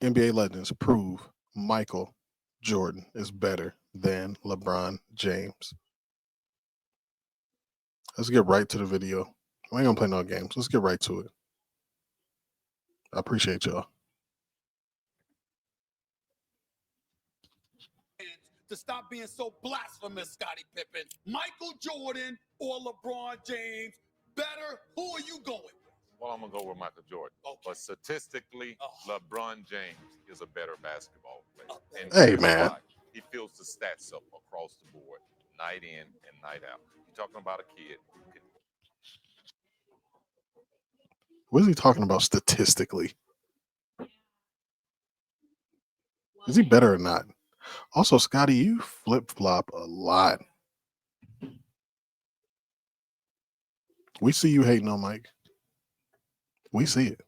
NBA legends prove Michael Jordan is better than LeBron James. Let's get right to the video. I ain't gonna play no games. Let's get right to it. I appreciate y'all. To stop being so blasphemous, Scottie Pippen. Michael Jordan or LeBron James? Better? Who are you going with? Well, I'm going to go with Michael Jordan. Okay. But statistically, LeBron James is a better basketball player. And hey, man. He fills the stats up across the board, night in and night out. You're talking about a kid who can. What is he talking about statistically? Is he better or not? Also, Scotty, you flip-flop a lot. We see you hating on Mike. We see it.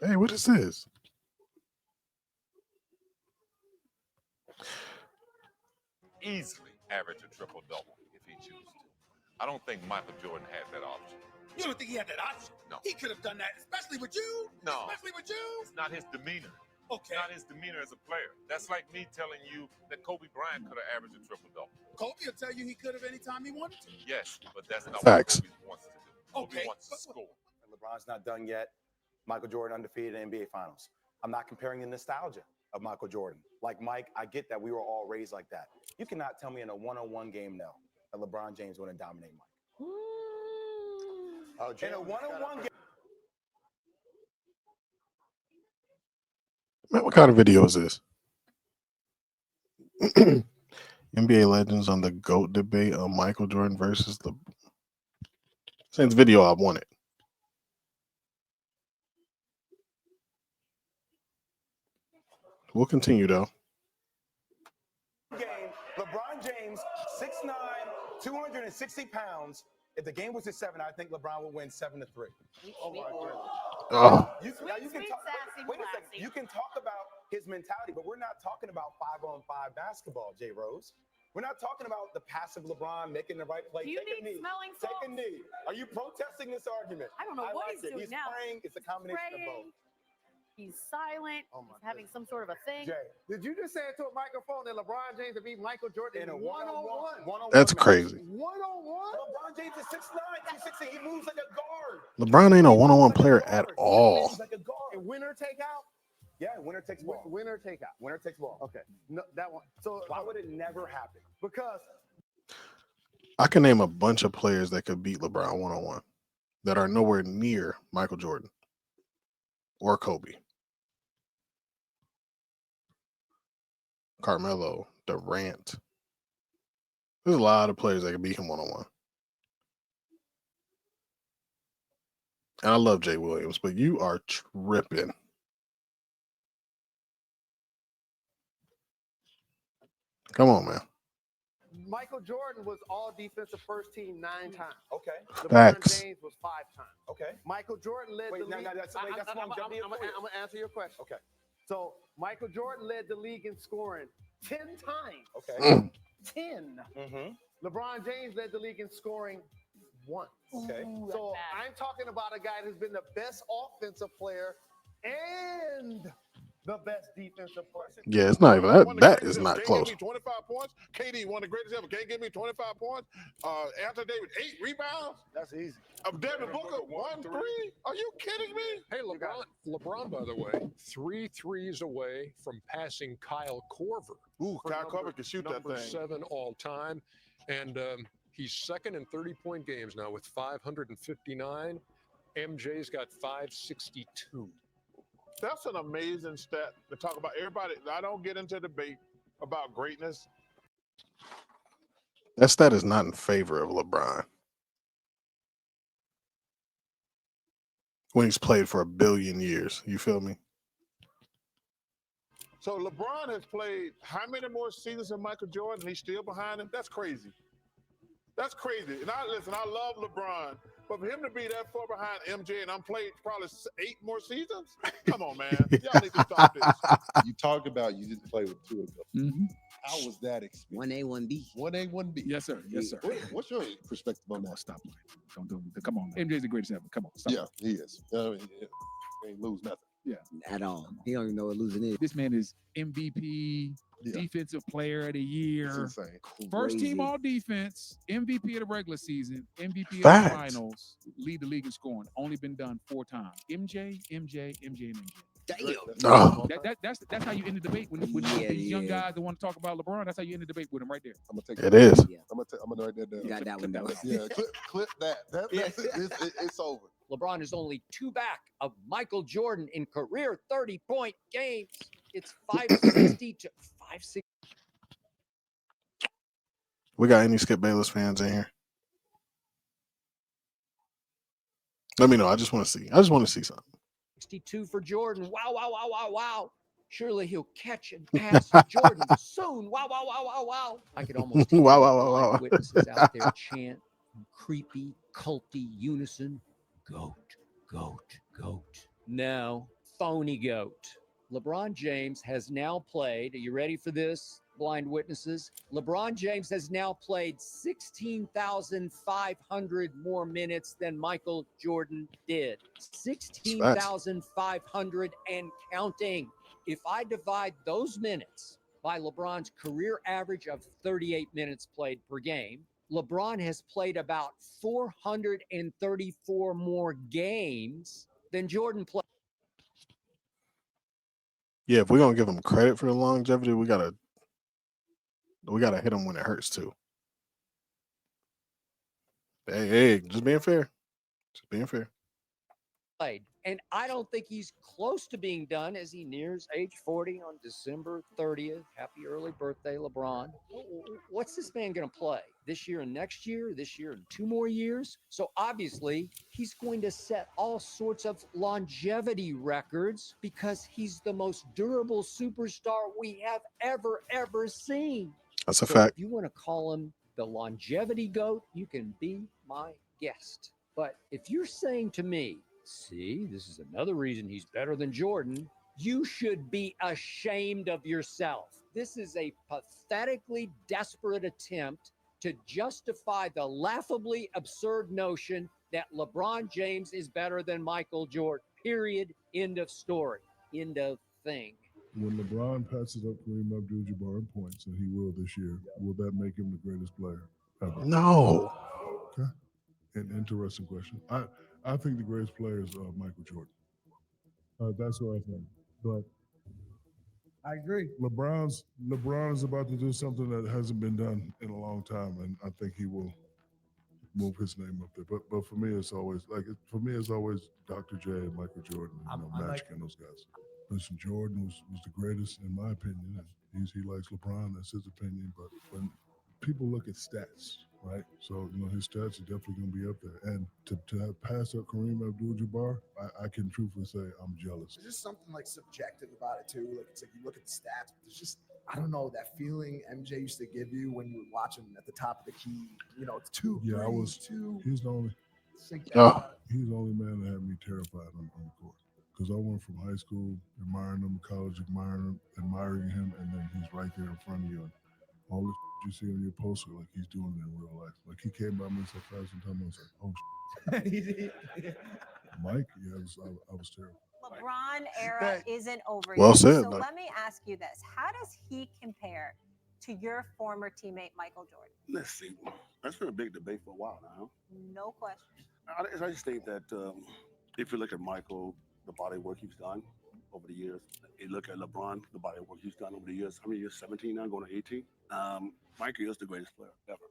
Hey, what is this? Easily average a triple-double if he chooses to. I don't think Michael Jordan had that option. You don't think he had that option? No. He could have done that, especially with you? No. Especially with you? It's not his demeanor. Okay. It's not his demeanor as a player. That's like me telling you that Kobe Bryant could have averaged a triple-double. Kobe will tell you he could have anytime he wanted to. Yes, but that's not Facts. what Kobe wants to do. Kobe wants to score. LeBron's not done yet. Michael Jordan undefeated in NBA Finals. I'm not comparing the nostalgia of Michael Jordan. Like Mike, I get that we were all raised like that. You cannot tell me in a one-on-one game, no, that LeBron James wouldn't dominate Mike. In a one-on-one game. Man, what kind of video is this? NBA legends on the GOAT debate on Michael Jordan versus the Since video I wanted. We'll continue though. Game, LeBron James, 6'9", 260 pounds. If the game was at 7, I think LeBron would win 7-3. Oh my God. Oh. You can talk, wait a second. You can talk about his mentality, but we're not talking about 5-on-5 basketball, J. Rose. We're not talking about the passive LeBron making the right play. You need smelling Take salts. a knee. Are you protesting this argument? I don't know what he's doing He's now. praying. It's a combination of both. He's silent. He's having some sort of a thing. Jay, did you just say into a microphone that LeBron James would beat Michael Jordan in a one-on-one? That's crazy. One-on-one? LeBron James is 6'9", 260. He moves like a guard. LeBron ain't a one-on-one player at all. He's like a guard. And winner take out? Yeah, winner takes ball. Winner take out. Winner takes ball. Okay. No, that one. So why would it never happen? Because I can name a bunch of players that could beat LeBron one-on-one that are nowhere near Michael Jordan or Kobe. Carmelo, Durant. There's a lot of players that can beat him one-on-one. And I love Jay Williams, but you are tripping. Come on, man. Michael Jordan was all defensive first team 9 times. Okay. LeBron Facts. James was 5 times. Okay. Michael Jordan led the league. I'm going to answer your question. Okay. So Michael Jordan led the league in scoring 10 times. Okay. 10. Mm-hmm. LeBron James led the league in scoring once. Okay. So I'm talking about a guy who's been the best offensive player and the best defensive player. Yeah, it's not even that. That is not close. 25 points. KD, one of the greatest ever. Can't give me 25 points. Anthony Davis, 8 rebounds. That's easy. Devin Booker, 1 3. Are you kidding me? Hey, LeBron, by the way, 3 threes away from passing Kyle Korver. Ooh, Kyle Korver can shoot that number thing. 7 all time. And he's second in 30-point games now with 559. MJ's got 562. That's an amazing stat to talk about. Everybody, I don't get into debate about greatness. That stat is not in favor of LeBron. When he's played for 1 billion years. You feel me? So LeBron has played how many more seasons than Michael Jordan and he's still behind him? That's crazy. That's crazy. And I love LeBron. But for him to be that far behind MJ and I'm played probably 8 more seasons? Come on, man. Y'all need to stop this. You talked about you didn't play with 2 of them. How was that experience? 1A, 1B. 1A, 1B. Yes, sir. Yes, sir. What's your perspective on that? Stop playing. Don't do it. Come on. Now. MJ's the greatest ever. Come on. Stop. Yeah, he is. Ain't lose nothing. Yeah. At all. He don't even know what losing is. This man is MVP, Defensive Player of the Year. It's insane. First team all defense, MVP of the regular season, MVP of the Facts. finals, lead the league in scoring. Only been done 4 times. MJ, and MJ. Damn. Oh. That's how you end the debate when these young guys that want to talk about LeBron. That's how you end the debate with him right there. I'm gonna take It is. Yeah. I'm gonna write that down. You got that one down. Yeah, clip that. It's over. LeBron is only 2 back of Michael Jordan in career 30-point games. It's 560 to 560. We got any Skip Bayless fans in here? Let me know. I just want to see. I just want to see something. 62 for Jordan. Wow. Surely he'll catch and pass Jordan soon. Wow. I could almost hear Wow. witnesses out there chant in creepy, culty unison. Goat. No, phony goat. LeBron James has now played. Are you ready for this, blind witnesses? LeBron James has now played 16,500 more minutes than Michael Jordan did. 16,500 and counting. If I divide those minutes by LeBron's career average of 38 minutes played per game, LeBron has played about 434 more games than Jordan played. Yeah, if we're gonna give him credit for the longevity, we gotta hit him when it hurts too. Hey, just being fair. Played. And I don't think he's close to being done as he nears age 40 on December 30th. Happy early birthday, LeBron. What's this man going to play this year and next year, this year and 2 more years? So obviously he's going to set all sorts of longevity records because he's the most durable superstar we have ever seen. That's a fact. If you want to call him the longevity goat, you can be my guest. But if you're saying to me, see, this is another reason he's better than Jordan, you should be ashamed of yourself. This is a pathetically desperate attempt to justify the laughably absurd notion that LeBron James is better than Michael Jordan. Period. End of story. End of thing. When LeBron passes up Kareem Abdul-Jabbar in points, and he will this year, will that make him the greatest player ever? No. Okay. An interesting question. I think the greatest player is Michael Jordan. That's what I think. But I agree. LeBron is about to do something that hasn't been done in a long time, and I think he will move his name up there. But for me, it's always Dr. J and Michael Jordan, Magic and those guys. Listen, Jordan was the greatest in my opinion. He likes LeBron, that's his opinion. But when people look at stats, right? So, his stats are definitely going to be up there. And to have passed up Kareem Abdul-Jabbar, I can truthfully say I'm jealous. There's just something subjective about it too. It's you look at the stats, but there's just, I don't know, that feeling MJ used to give you when you would watch him at the top of the key. It's 2. Yeah, he's the only man that had me terrified on the court. Because I went from high school admiring him, college admiring him, and then he's right there in front of you. And all this you see on your poster, like he's doing it in real life. Like he came by me so fast and time I was like, oh, Mike, yeah, I was terrible. LeBron era isn't over Well yet. said, So Mike. let me ask you this. How does he compare to your former teammate, Michael Jordan? Let's see. That's been a big debate for a while now. No question. I just think that if you look at Michael, the body work he's done over the years, you look at LeBron, the body work he's done over the years. How many years? 17 now, going to 18. Michael is the greatest player ever.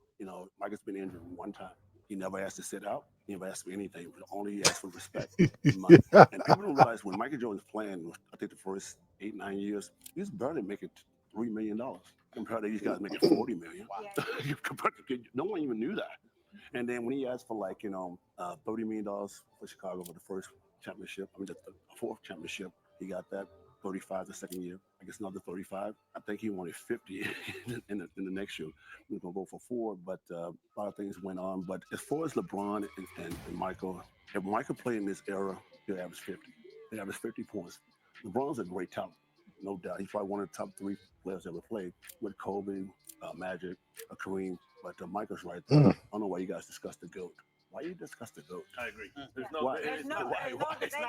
Michael's been injured one time. He never asked to sit out. He never asked for anything. But only asked for respect. And people don't realize when Michael Jordan was playing, I think the first 8-9 years, he was barely making $3 million compared to these guys making $40 million. Wow. No one even knew that. And then when he asked for $30 million for Chicago for the first championship, the fourth championship, he got that. 35 the second year, I guess another 35. I think he wanted 50 in the next year. We were going to go for 4, but a lot of things went on. But as far as LeBron and Michael, if Michael played in this era, he'll average 50. He'll average 50 points. LeBron's a great talent. no doubt. He's probably one of the top 3 players ever played with Kobe, Magic, Kareem. But Michael's right there. I don't know why you guys discuss the GOAT. Why you discuss the GOAT? I agree. There's Why? it's not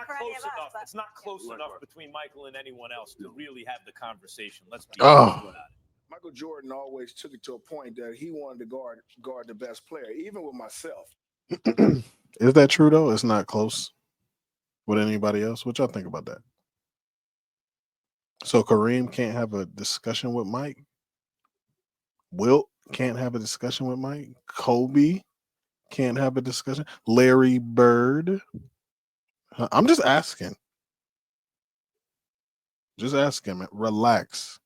close enough. It's not close enough between Michael and anyone else to really have the conversation. Let's be honest about it. Michael Jordan always took it to a point that he wanted to guard the best player, even with myself. Is that true though? It's not close with anybody else. What y'all think about that? So Kareem can't have a discussion with Mike. Wilt can't have a discussion with Mike. Kobe can't have a discussion. Larry Bird. I'm just asking. Just asking, man. Relax.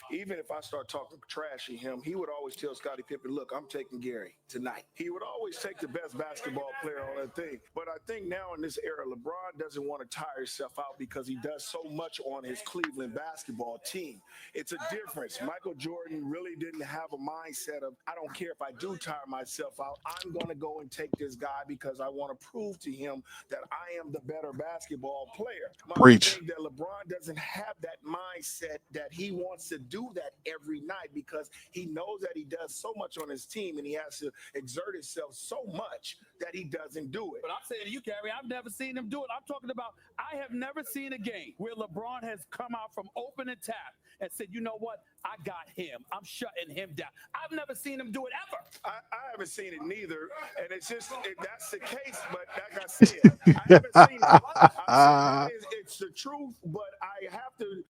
Even if I start talking trash at him, he would always tell Scottie Pippen, look, I'm taking Gary tonight. He would always take the best basketball player on that thing. But I think now in this era, LeBron doesn't want to tire himself out because he does so much on his Cleveland basketball team. It's a difference. Michael Jordan really didn't have a mindset of, I don't care if I do tire myself out. I'm going to go and take this guy because I want to prove to him that I am the better basketball player. Preach. I think that LeBron doesn't have that mindset that he wants to do that every night because he knows that he does so much on his team and he has to exert himself so much that he doesn't do it. But I'm saying to you, Gary, I've never seen him do it. I'm talking about I have never seen a game where LeBron has come out from open and tap and said, you know what? I got him. I'm shutting him down. I've never seen him do it ever. I haven't seen it neither. And it's just, that's the case. But like I said, I haven't seen it. I'm saying it's the truth, but I have to.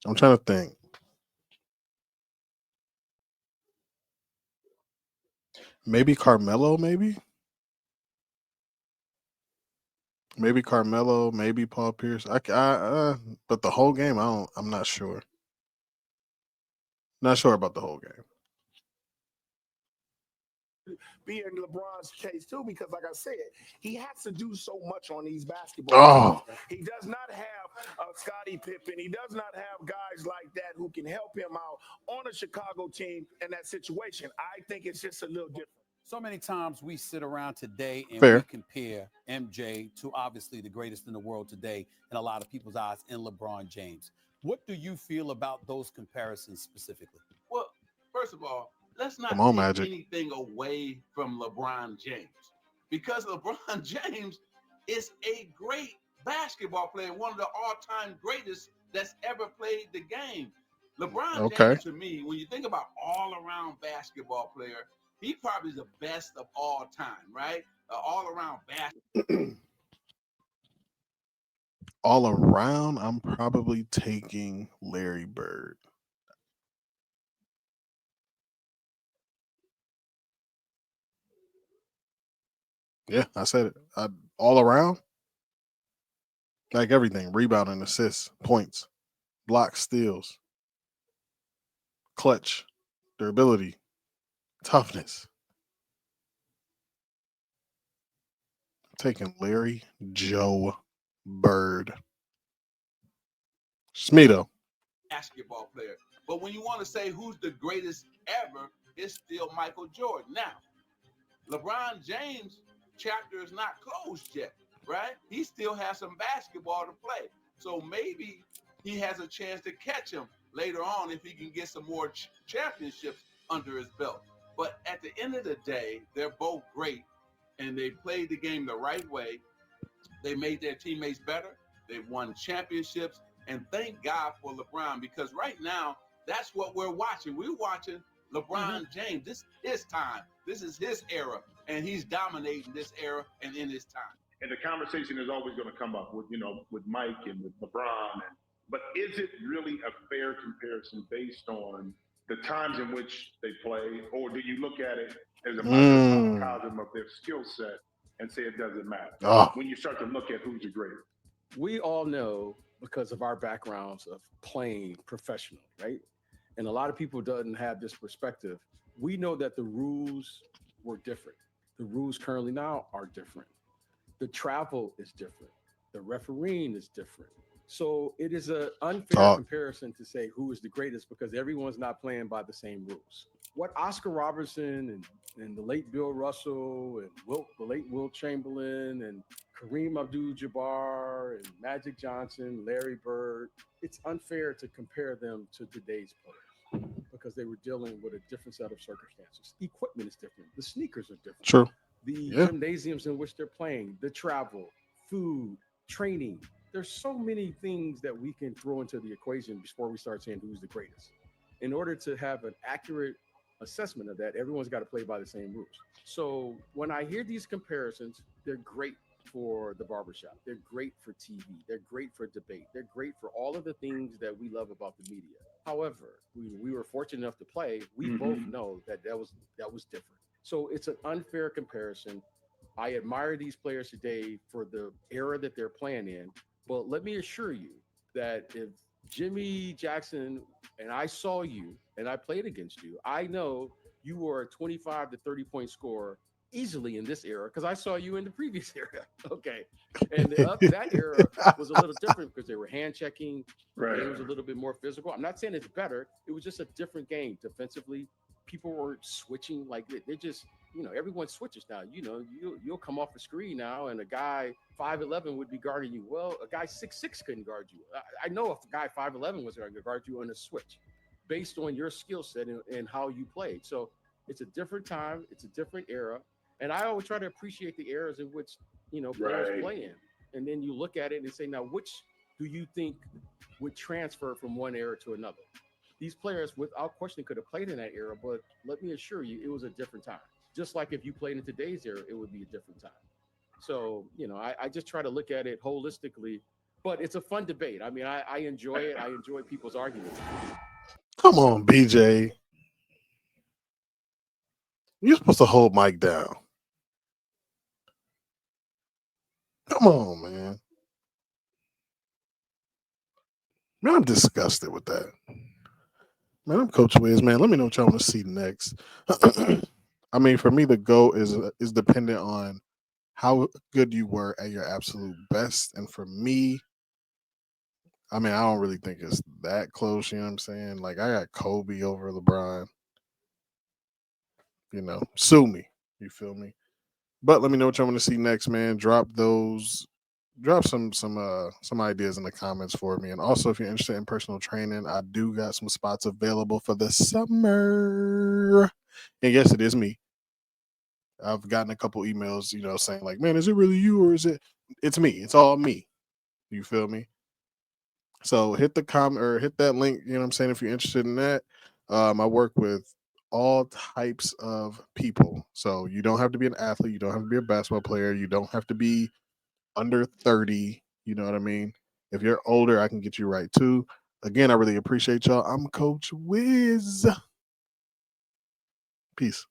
I'm trying to think. Maybe Carmelo, maybe Carmelo, maybe Paul Pierce. But the whole game, I'm not sure. Not sure about the whole game. Be in LeBron's case too, because like I said, he has to do so much on these basketball teams. He does not have Scottie Pippen. He does not have guys like that who can help him out on a Chicago team in that situation. I think it's just a little different. So many times we sit around today and Fair. we compare MJ to obviously the greatest in the world today in a lot of people's eyes in LeBron James. What do you feel about those comparisons specifically? Well, first of all, let's not Come on, take Magic. anything away from LeBron James because LeBron James is a great basketball player, one of the all-time greatest that's ever played the game. LeBron James, to me, when you think about all-around basketball player, he probably is the best of all time, right? All-around basketball. All around, I'm probably taking Larry Bird. Yeah, I said it. All around, like everything: rebounding, assists, points, blocks, steals, clutch, durability, toughness. I'm taking Larry Joe Bird. Smeeto. Basketball player. But when you want to say who's the greatest ever, it's still Michael Jordan. Now, LeBron James' chapter is not closed yet, right? He still has some basketball to play. So maybe he has a chance to catch him later on if he can get some more championships under his belt. But at the end of the day, they're both great, and they played the game the right way. They made their teammates better. They've won championships. And thank God for LeBron, because right now, that's what we're watching. We're watching LeBron James. This is his time. This is his era. And he's dominating this era and in his time. And the conversation is always going to come up with, with Mike and with LeBron. But is it really a fair comparison based on the times in which they play? Or do you look at it as a microcosm of their skill set and say it doesn't matter? When you start to look at who's the greatest. We all know, because of our backgrounds of playing professional, right? And a lot of people doesn't have this perspective. We know that the rules were different. The rules currently now are different. The travel is different. The refereeing is different. So it is an unfair comparison to say who is the greatest because everyone's not playing by the same rules. What Oscar Robertson and the late Bill Russell and the late Wilt Chamberlain and Kareem Abdul-Jabbar and Magic Johnson, Larry Bird, it's unfair to compare them to today's players because they were dealing with a different set of circumstances. Equipment is different. The sneakers are different. True. The Yeah. gymnasiums in which they're playing, the travel, food, training. There's so many things that we can throw into the equation before we start saying who's the greatest. In order to have an accurate assessment of that, everyone's got to play by the same rules. So when I hear these comparisons, they're great for the barbershop. They're great for TV. They're great for debate. They're great for all of the things that we love about the media. However, we were fortunate enough to play. We both know that was different. So it's an unfair comparison. I admire these players today for the era that they're playing in. But let me assure you that if Jimmy Jackson and I saw you and I played against you, I know you were a 25 to 30 point scorer easily in this era because I saw you in the previous era. Okay. And that era was a little different because they were hand checking. Right. It was a little bit more physical. I'm not saying it's better. It was just a different game defensively. People were switching like they just, everyone switches now. You'll come off the screen now and a guy 5'11" would be guarding you. Well, a guy 6'6" couldn't guard you. I know if a guy 5'11" was going to guard you on a switch based on your skill set and how you played. So it's a different time. It's a different era. And I always try to appreciate the eras in which, players play in. And then you look at it and say, now, which do you think would transfer from one era to another? These players, without question, could have played in that era, but let me assure you, it was a different time. Just like if you played in today's era, it would be a different time. So, I just try to look at it holistically, but it's a fun debate. I mean, I enjoy it. I enjoy people's arguments. Come on, BJ. You're supposed to hold Mike down. Come on, man. Man, I'm disgusted with that. Man, I'm Coach Wiz, man. Let me know what y'all want to see next. I mean, for me, the goal is dependent on how good you were at your absolute best. And for me, I mean, I don't really think it's that close, you know what I'm saying? Like, I got Kobe over LeBron. Sue me. You feel me? But let me know what y'all want to see next, man. Drop some ideas in the comments for me. And also, if you're interested in personal training, I do got some spots available for the summer. And yes, it is me. I've gotten a couple emails, saying like, man, is it really you or is it's me? It's all me. You feel me? So hit the comment or hit that link, you know what I'm saying, if you're interested in that. I work with all types of people. So you don't have to be an athlete. You don't have to be a basketball player. You don't have to be under 30. You know what I mean? If you're older, I can get you right too. Again, I really appreciate y'all. I'm Coach Wiz. Peace.